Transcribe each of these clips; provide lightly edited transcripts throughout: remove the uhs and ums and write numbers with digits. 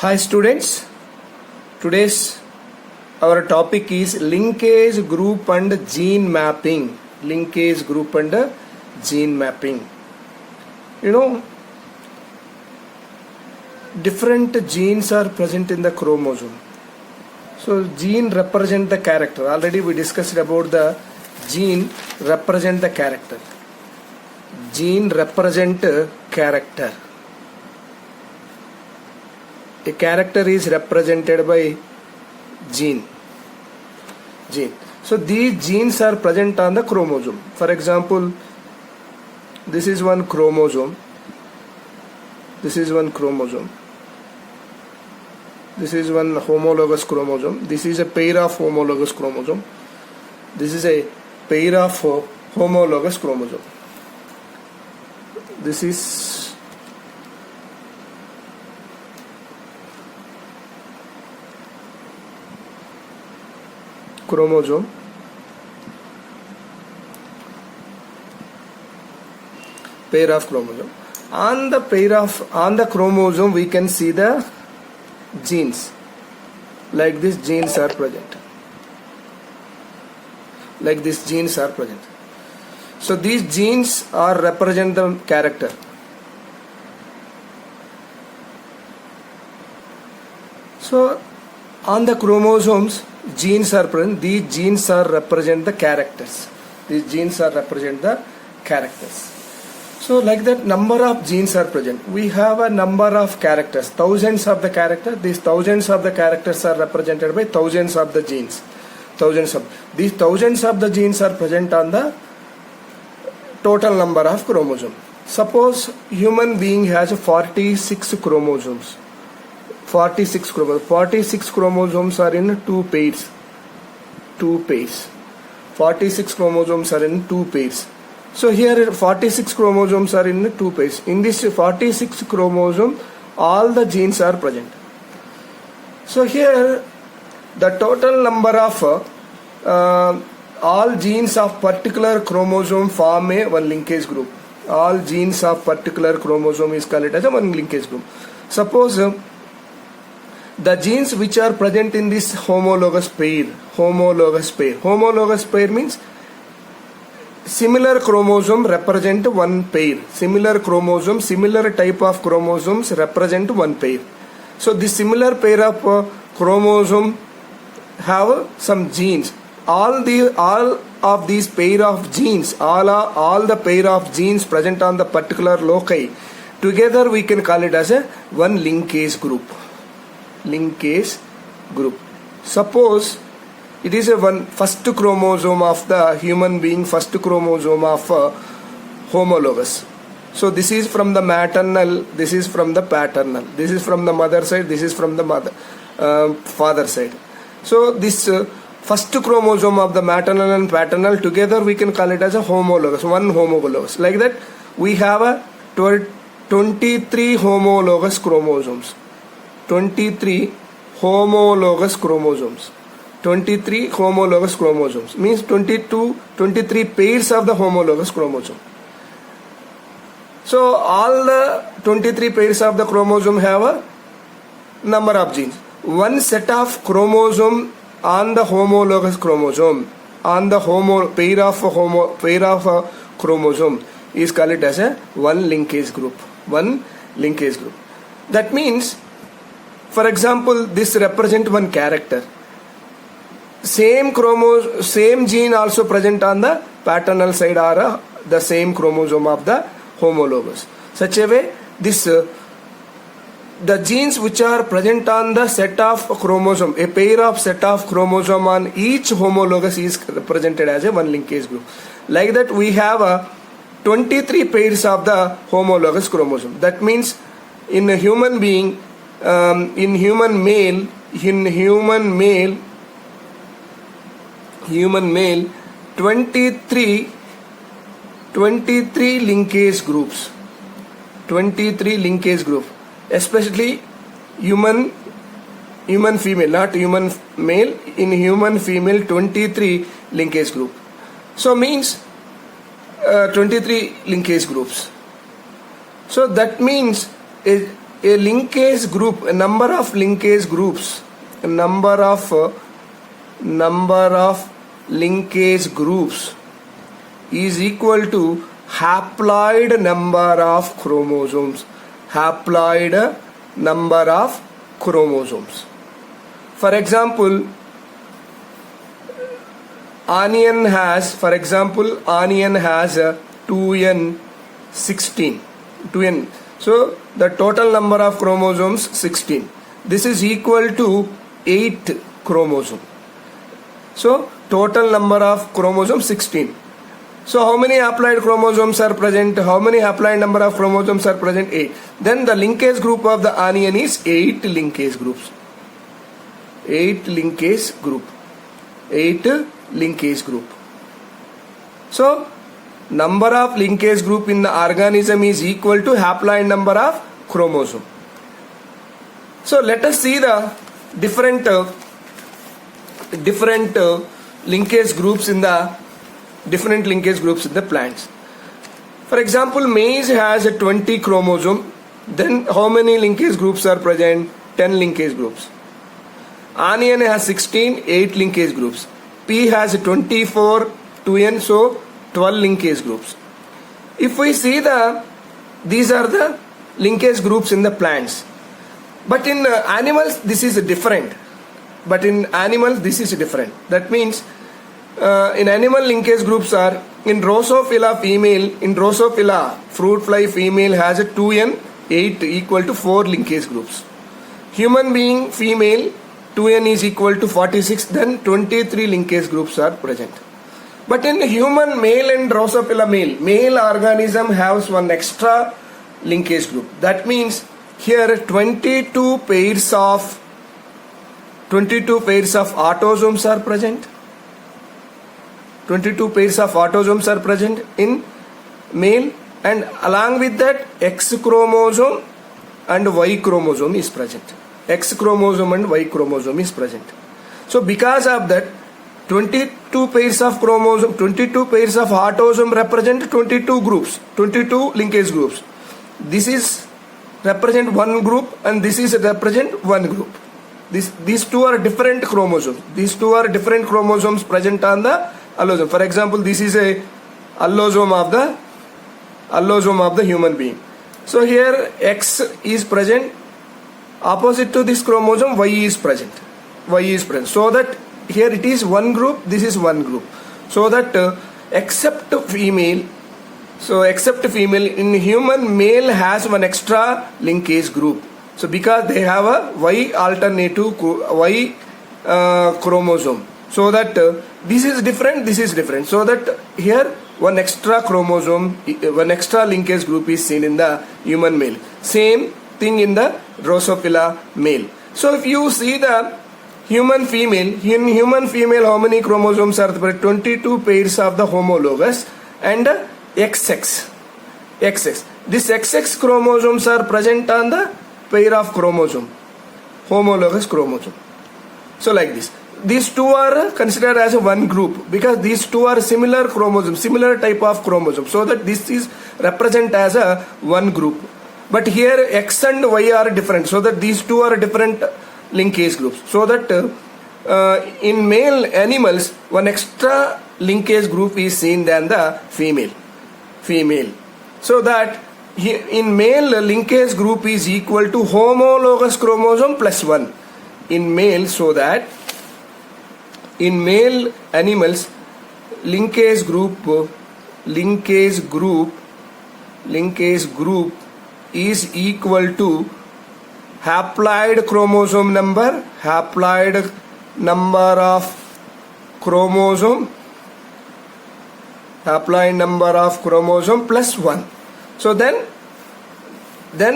Hi students, today's our topic is linkage group and gene mapping. Linkage group and gene mapping. You know, different genes are present in the chromosome. So gene represent the character. Already we discussed about the gene represent the character. Gene represent character. A character is represented by gene. So these genes are present on the chromosome. For example, this is one chromosome. This is one chromosome. This is one homologous chromosome. This is a pair of homologous chromosome. This is a pair of homologous chromosome. This is chromosome. Pair of chromosome. On the chromosome we can see the genes. Like this genes are present. Like this genes are present. So these genes are represent the character. So on the chromosomes genes are present. These genes are represent the characters. These genes are represent the characters. So like that number of genes are present. We have a number of characters, thousands of the characters. These thousands of the characters are represented by thousands of the genes. These thousands of the genes are present on the total number of chromosomes. Suppose human being has 46 chromosomes. 46 chromosomes are in two pairs. 46 chromosomes are in two pairs. So here 46 chromosomes are in two pairs. In this 46 chromosome, all the genes are present. So here the total number of all genes of particular chromosome form a one linkage group. All genes of particular chromosome is called as a one linkage group. Suppose the genes which are present in this homologous pair means similar chromosome represent one pair. Similar chromosome, similar type of chromosomes represent one pair. So this similar pair of chromosome have some genes. All of these pair of genes, all the pair of genes present on the particular loci, together we can call it as a one linkage group. Suppose it is a one first chromosome of the human being, first chromosome of homologous. So this is from the maternal, this is from the paternal, this is from the mother side, this is from the father side. So this first chromosome of the maternal and paternal, together we can call it as a homologous, one homologous. Like that we have a 23 homologous chromosomes. 23 homologous chromosomes. 23 homologous chromosomes means 23 pairs of the homologous chromosome. So all the 23 pairs of the chromosome have a number of genes. One set of chromosome on the homologous chromosome, on the pair of chromosome is called as a one linkage group. One linkage group. That means, for example, this represent one character. Same gene also present on the paternal side or the same chromosome of the homologous. Such a way, this the genes which are present on the set of chromosome, a pair of set of chromosome on each homologous is represented as a one linkage group. Like that we have 23 pairs of the homologous chromosome. That means in a human being, in human male 23 linkage groups. 23 linkage groups. Especially human female, not human male, in human female 23 linkage group. So means 23 linkage groups. So that means a linkage group, a number of linkage groups, a number of linkage groups is equal to haploid number of chromosomes. Haploid number of chromosomes. For example, onion has a 2n16. 2n. So the total number of chromosomes 16. This is equal to 8 chromosome. So total number of chromosomes 16. So how many haploid chromosomes are present? How many haploid number of chromosomes are present? 8. Then the linkage group of the onion is 8 linkage groups. 8 linkage group. 8 linkage group. So number of linkage group in the organism is equal to haploid number of chromosome. So let us see the different linkage groups in the plants. For example, maize has a 20 chromosome. Then how many linkage groups are present? 10 linkage groups. Onion has 16, 8 linkage groups. Pea has 24, 2n, so 12 linkage groups. If we see these are the linkage groups in the plants. But in animals, this is different. That means in animal linkage groups are in Drosophila female, fruit fly female has a 2n, 8 equal to 4 linkage groups. Human being female, 2n is equal to 46, then 23 linkage groups are present. But in human male and Drosophila male organism has one extra linkage group. That means here 22 pairs of autosomes are present. 22 pairs of autosomes are present in male, and along with that X chromosome and Y chromosome is present. X chromosome and Y chromosome is present. So because of that, 22 pairs of autosome represent 22 groups, 22 linkage groups. This is represent one group and this is represent one group. These two are different chromosomes. These two are different chromosomes present on the allosome. For example, this is a allosome of the human being. So here X is present. Opposite to this chromosome, Y is present. So that here it is one group, this is one group. So that except female, in human, male has one extra linkage group. So because they have a Y alternative chromosome. So that this is different. So that here one extra chromosome, one extra linkage group is seen in the human male. Same thing in the Drosophila male. So if you see the human female, in human female how many chromosomes are there? 22 pairs of the homologous and XX. These XX chromosomes are present on the pair of chromosome, homologous chromosome. So like this. These two are considered as one group because these two are similar chromosomes, similar type of chromosome. So that this is represent as a one group. But here X and Y are different. So that these two are different linkage groups. So that in male animals, one extra linkage group is seen than the female. So that in male, linkage group is equal to homologous chromosome plus 1 in male. So that in male animals, linkage group is equal to haploid number of chromosome plus 1. So then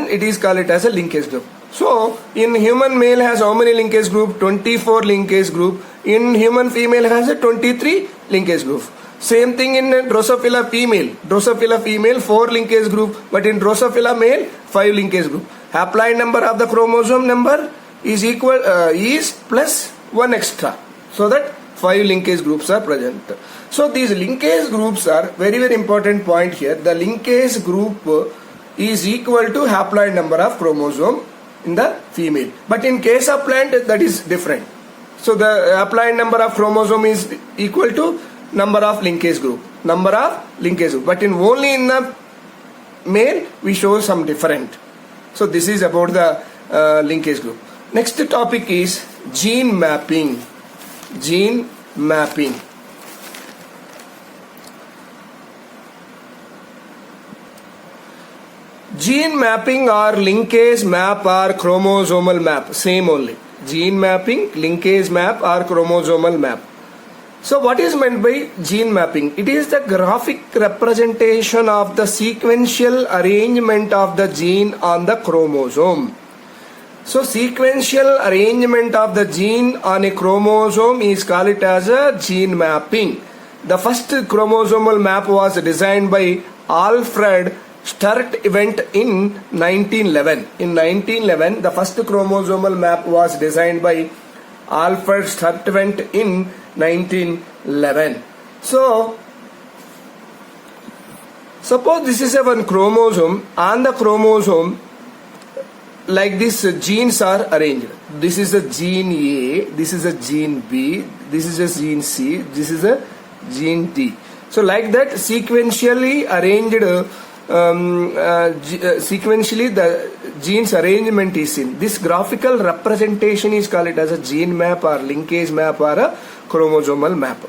it is called it as a linkage group. So in human male has how many linkage group? 24 linkage group. In human female has a 23 linkage group. Same thing in Drosophila female. 4 linkage group, but in Drosophila male 5 linkage group. Haploid number of the chromosome number is equal is plus 1 extra. So that 5 linkage groups are present. So these linkage groups are very important point here. The linkage group is equal to haploid number of chromosome in the female. But in case of plant, that is different. So the haploid number of chromosome is equal to number of linkage group. But in only in the male, we show some different. So this is about the linkage group. Next topic is gene mapping. Gene mapping. Gene mapping or linkage map or chromosomal map, same only. Gene mapping, linkage map or chromosomal map. So what is meant by gene mapping? It is the graphic representation of the sequential arrangement of the gene on the chromosome. So sequential arrangement of the gene on a chromosome is called as a gene mapping. The first chromosomal map was designed by Alfred Sturtevant in 1911. In 1911, the first chromosomal map was designed by Alfred Sturtevant in 1911. So, suppose this is a one chromosome. On the chromosome, like this, genes are arranged. This is a gene A, this is a gene B, this is a gene C, this is a gene D. So, like that, sequentially arranged. Sequentially the genes arrangement is seen. This graphical representation is called as a gene map or linkage map or a chromosomal map.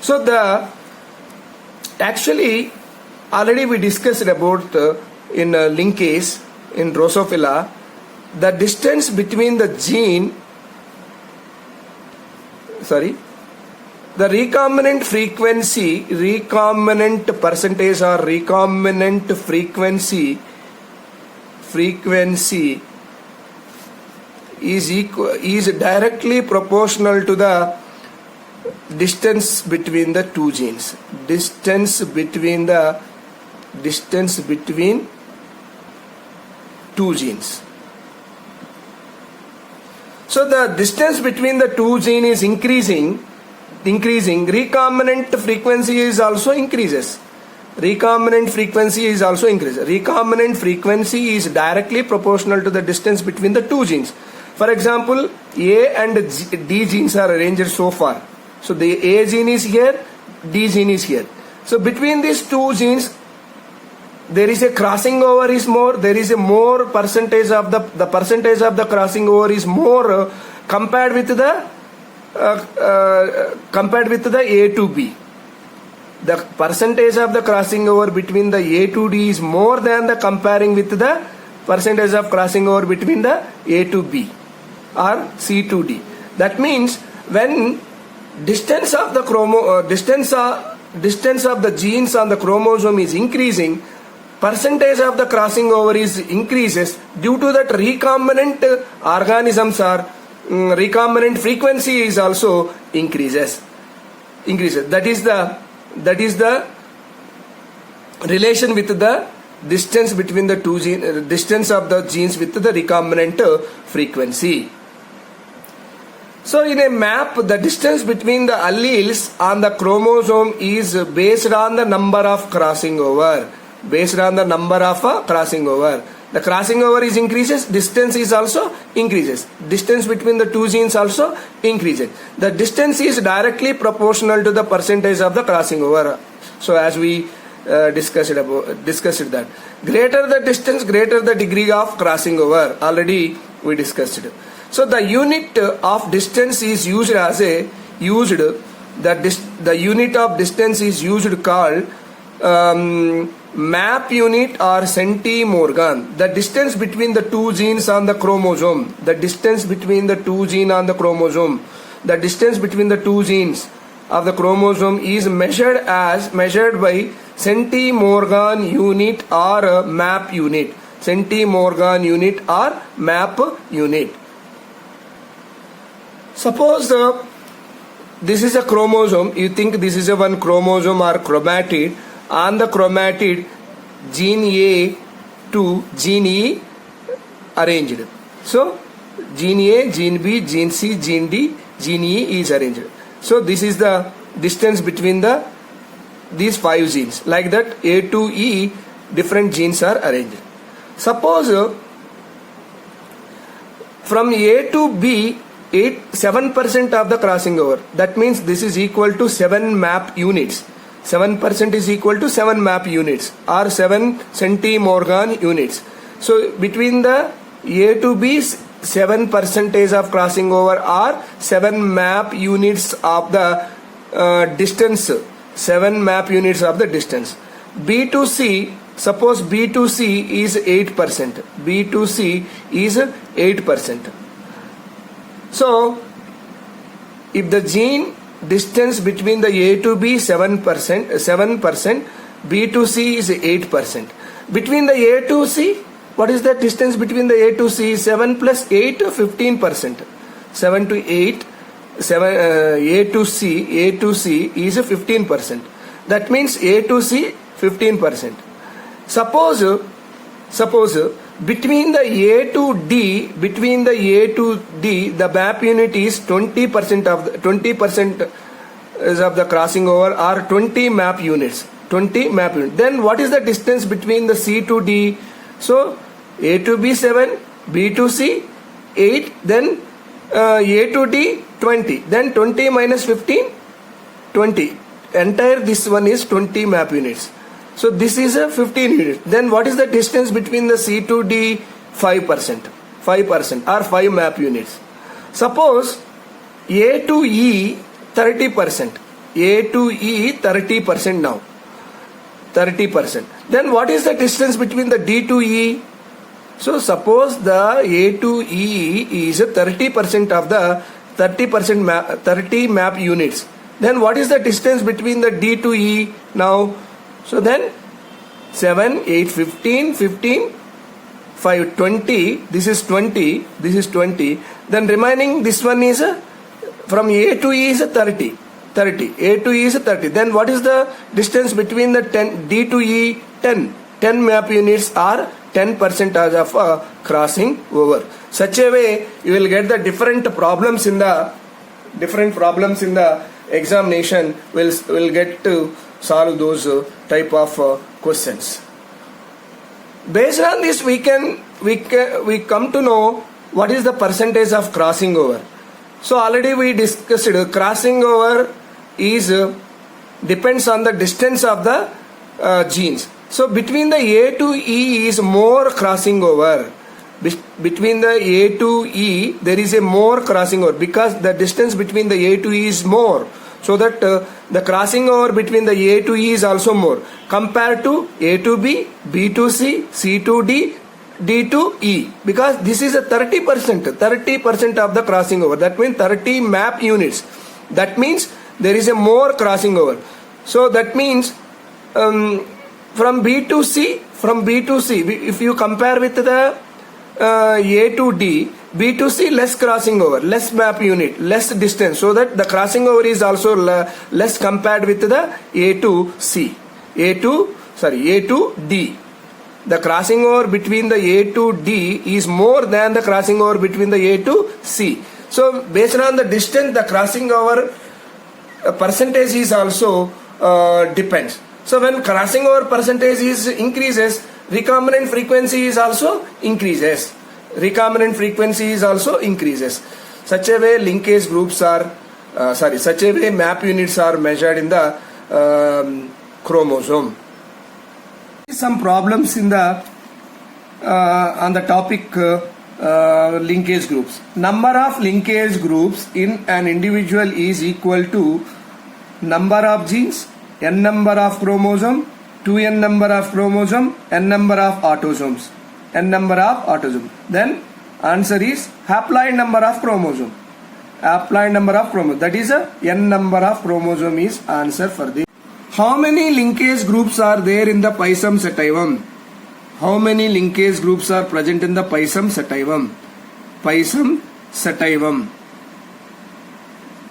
So the actually already we discussed about in linkage in Drosophila, the distance between the gene, the recombinant frequency, recombinant percentage or recombinant frequency is directly proportional to the distance between the two genes. Distance between two genes. So the distance between the two genes is increasing, recombinant frequency is also increases. Recombinant frequency is directly proportional to the distance between the two genes. For example, A and D genes are arranged so far. So the A gene is here, D gene is here. So between these two genes, there is a crossing over is more. There is a more percentage of the percentage of the crossing over is more compared with the A to B. The percentage of the crossing over between the A to D is more than the comparing with the percentage of crossing over between the A to B or C to D. That means when distance of the distance of the genes on the chromosome is increasing, percentage of the crossing over is increases. Due to that, recombinant organisms are recombinant frequency is also increases. That is the relation with the distance between the two genes, distance of the genes with the recombinant frequency. So in a map, the distance between the alleles on the chromosome is based on the number of crossing over. The crossing over is increases, distance is also increases. Distance between the two genes also increases. The distance is directly proportional to the percentage of the crossing over. So as we discussed that. Greater the distance, greater the degree of crossing over. Already we discussed it. So the unit of distance is used as the unit of distance is used called map unit or centimorgan. The distance between the two genes on the chromosome. The distance between the two genes on the chromosome. The distance between the two genes of the chromosome is measured by centimorgan unit or map unit. Centimorgan unit or map unit. Suppose this is a chromosome. You think this is a one chromosome or chromatid. On the chromatid, gene A to gene E arranged. So gene A, gene B, gene C, gene D, gene E is arranged. So this is the distance between these 5 genes. Like that, A to E different genes are arranged. Suppose from A to B, 7% of the crossing over. That means this is equal to 7 map units. 7% is equal to 7 map units or 7 centimorgan units. So between the A to B, 7% of crossing over are 7 map units of the distance. 7 map units of the distance. B to C, suppose B to C is 8%. B to C is 8%. So if the gene distance between the A to B 7%, B to C is 8%. Between the A to C, what is the distance between the A to C? 7 plus 8, 15%. 7 to 8, A to C is 15%. That means A to C 15%. Suppose between the A to D, the map unit is 20% of the crossing over or 20 map units. 20 map units. Then what is the distance between the C to D? So A to B 7, B to C 8, then A to D 20. Then 20 minus 15, 20. Entire this one is 20 map units. So this is a 15 units. Then what is the distance between the C to D? 5%. 5% or 5 map units. Suppose A to E 30%. A to E 30% now. 30%. Then what is the distance between the D to E? So suppose the A to E is 30% of the 30 map units. Then what is the distance between the D to E now? So then 7, 8, 15, 15, 5, 20, this is 20, this is 20. Then remaining this one is from A to E is 30. 30. A to E is 30. Then what is the distance between the D to E? 10. 10 map units are 10% of crossing over. Such a way you will get the different problems in the examination. Will get to solve those type of questions. Based on this, we come to know what is the percentage of crossing over. So already we discussed crossing over is depends on the distance of the genes. So between the A to E is more crossing over. Between the A to E there is a more crossing over because the distance between the A to E is more. So that the crossing over between the A to E is also more compared to A to B, B to C, C to D, D to E, because this is a 30% of the crossing over. That means 30 map units. That means there is a more crossing over. So that means from B to C, if you compare with the A to D, B to C less crossing over, less map unit, less distance, so that the crossing over is also less compared with the A to C, A to D. The crossing over between the A to D is more than the crossing over between the A to C. So based on the distance, the crossing over percentage is also depends. So when crossing over percentage is increases, recombinant frequency is also increases. Such a way linkage groups are such a way map units are measured in the chromosome. Some problems in the on the topic linkage groups. Number of linkage groups in an individual is equal to number of genes, n number of chromosome, 2n number of chromosome, n number of autosomes. Then answer is haploid number of chromosome. That is a n number of chromosome is answer for this. How many linkage groups are there in the Pisum sativum? How many linkage groups are present in the Pisum sativum?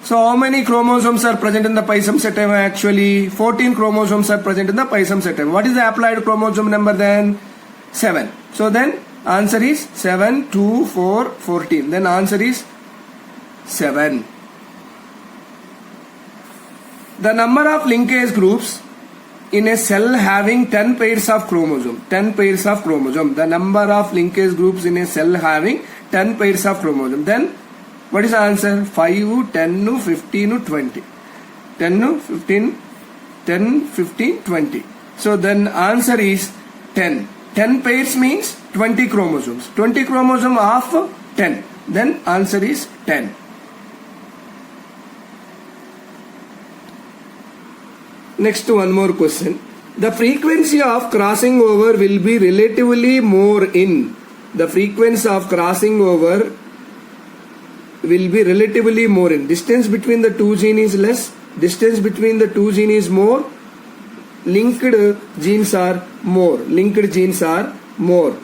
So how many chromosomes are present in the Pisum sativum? Actually 14 chromosomes are present in the Pisum sativum. What is the haploid chromosome number then? 7. So then answer is 7, 2, 4, 14. Then answer is 7. The number of linkage groups in a cell having 10 pairs of chromosome. 10 pairs of chromosome. The number of linkage groups in a cell having 10 pairs of chromosome. Then what is the answer? 5, 10, 15, 20. 10, 15, 10, 15, 20. So then answer is 10. 10 pairs means 20 chromosomes. 20 chromosome of 10. Then answer is 10. Next one more question. The frequency of crossing over will be relatively more in. The frequency of crossing over will be relatively more in. Distance between the two genes is less. Distance between the two genes is more. Linked genes are more. Linked genes are more.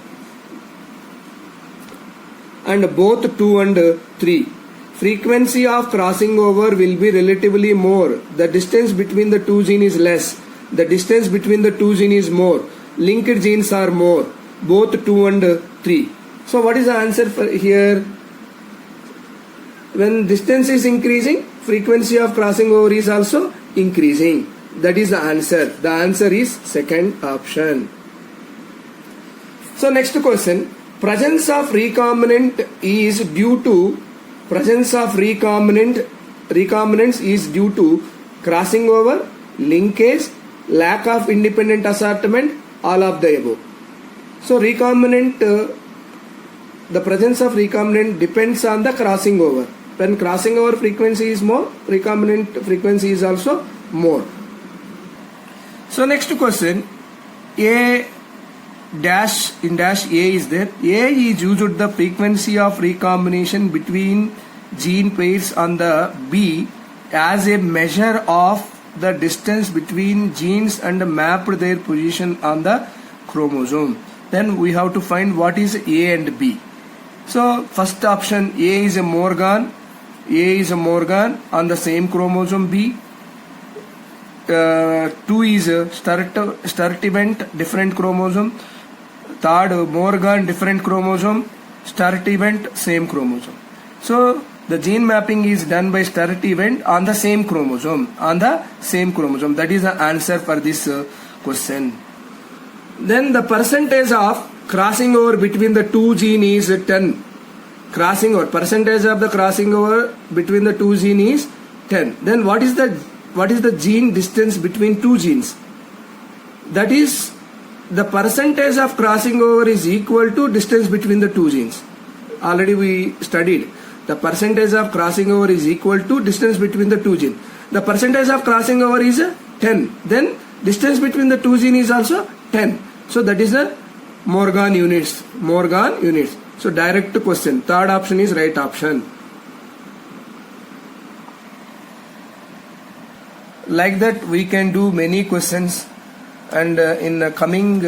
And both 2 and 3. Frequency of crossing over will be relatively more. The distance between the two genes is less. The distance between the two genes is more. Linked genes are more. Both 2 and 3. So what is the answer for here? When distance is increasing, frequency of crossing over is also increasing. That is the answer. The answer is second option. So next question. Presence of recombinant is due to recombinants is due to crossing over, linkage, lack of independent assortment, all of the above. So recombinant, the presence of recombinant depends on the crossing over. When crossing over frequency is more, recombinant frequency is also more. So next question, A dash in dash A is there. A is used the frequency of recombination between gene pairs on the B as a measure of the distance between genes and map their position on the chromosome. Then we have to find what is A and B. So first option, A is a Morgan. A is a Morgan on the same chromosome B. 2 is a Sturtevant, different chromosome. Third, Morgan, different chromosome. Sturtevant, same chromosome. So the gene mapping is done by Sturtevant on the same chromosome. On the same chromosome. That is the answer for this question. Then the percentage of crossing over between the two genes is 10. Crossing over, percentage of the crossing over between the two genes is 10. Then what is the gene distance between two genes? That is, the percentage of crossing over is equal to distance between the two genes. Already we studied. The percentage of crossing over is equal to distance between the two genes. The percentage of crossing over is 10. Then distance between the two genes is also 10. So that is the Morgan units. Morgan units. So direct question. Third option is right option. Like that we can do many questions, and in the coming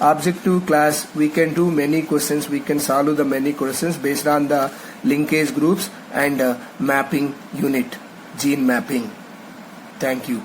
objective class we can do many questions. We can solve the many questions based on the linkage groups and mapping unit, gene mapping. Thank you.